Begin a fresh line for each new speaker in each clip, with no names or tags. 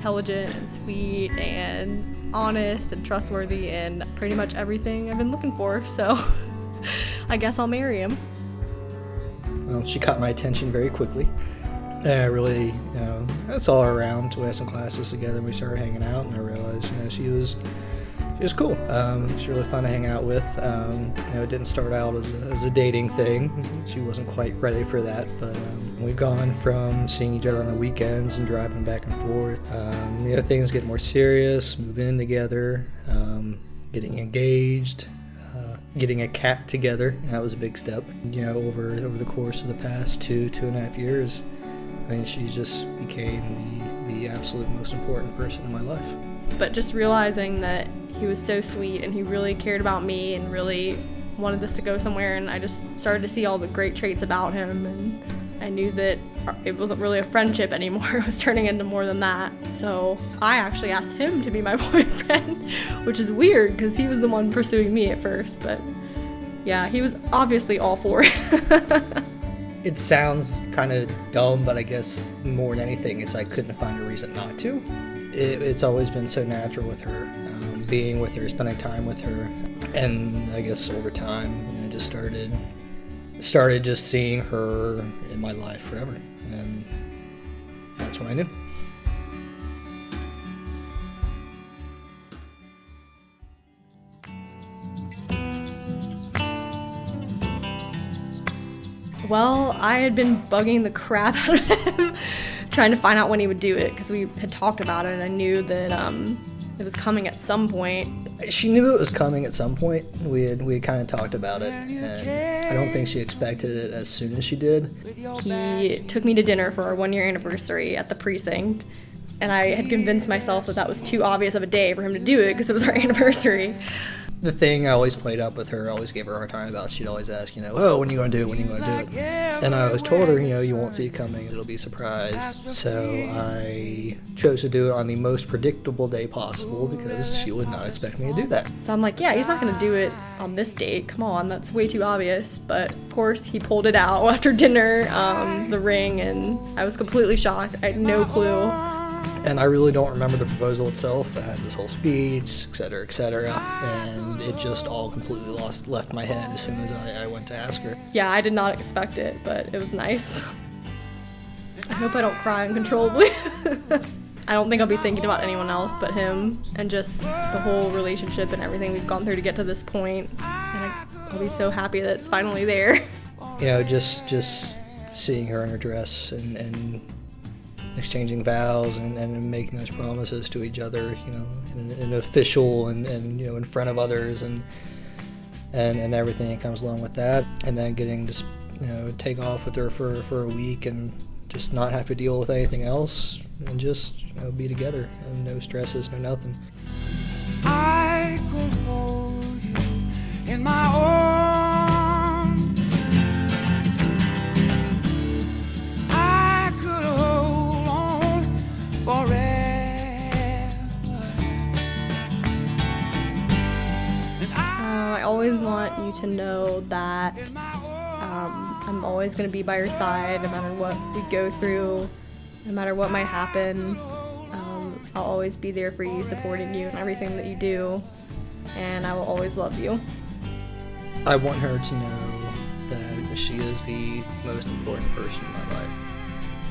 intelligent and sweet and honest and trustworthy and pretty much everything I've been looking for, so I guess I'll marry him.
Well, she caught my attention very quickly. And I really, it's all around. We had some classes together and we started hanging out, and I realized, she was cool. She's really fun to hang out with. It didn't start out as a dating thing. She wasn't quite ready for that, but we've gone from seeing each other on the weekends and driving back and forth. Things get more serious, moving in together, getting engaged, getting a cat together. That was a big step. Over the course of the past 2.5 years, she just became the absolute most important person in my life.
But just realizing that he was so sweet and he really cared about me and really wanted this to go somewhere, and I just started to see all the great traits about him, and I knew that it wasn't really a friendship anymore. It was turning into more than that. So I actually asked him to be my boyfriend, which is weird because he was the one pursuing me at first, but yeah, he was obviously all for it.
It sounds kind of dumb, but I guess more than anything is I couldn't find a reason not to. It's always been so natural with her, being with her, spending time with her, and I guess over time, just started just seeing her in my life forever, and that's when I knew.
Well, I had been bugging the crap out of him, trying to find out when he would do it, because we had talked about it, and I knew that it was coming at some point.
She knew it was coming at some point. We had kind of talked about it, and I don't think she expected it as soon as she did.
He took me to dinner for our 1-year anniversary at the precinct, and I had convinced myself that was too obvious of a day for him to do it because it was our anniversary.
The thing I always played up with her, always gave her a hard time about, she'd always ask, oh, when are you going to do it, when are you going to do it? And I always told her, you won't see it coming, it'll be a surprise. So I chose to do it on the most predictable day possible because she would not expect me to do that.
So I'm like, yeah, he's not going to do it on this date, come on, that's way too obvious. But of course, he pulled it out after dinner, the ring, and I was completely shocked. I had no clue.
And I really don't remember the proposal itself. I had this whole speech, et cetera, and it just all completely left my head as soon as I went to ask her.
Yeah, I did not expect it, but it was nice. I hope I don't cry uncontrollably. I don't think I'll be thinking about anyone else but him, and just the whole relationship and everything we've gone through to get to this point. And I'll be so happy that it's finally there.
Just seeing her in her dress and exchanging vows and making those promises to each other, in official and in front of others and everything that comes along with that, and then getting to take off with her for a week and just not have to deal with anything else and just be together and no stresses, no nothing. I could hold you in my arms. I could hold on forever.
I always want you to know that I'm always going to be by your side no matter what we go through, no matter what might happen. I'll always be there for you, supporting you in everything that you do, and I will always love you.
I want her to know that she is the most important person in my life.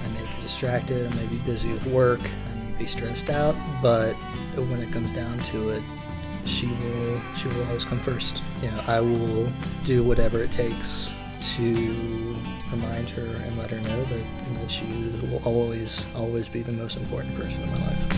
I may get distracted, I may be busy with work, I may be stressed out, but when it comes down to it, she will always come first. I will do whatever it takes to remind her and let her know that she will always be the most important person in my life.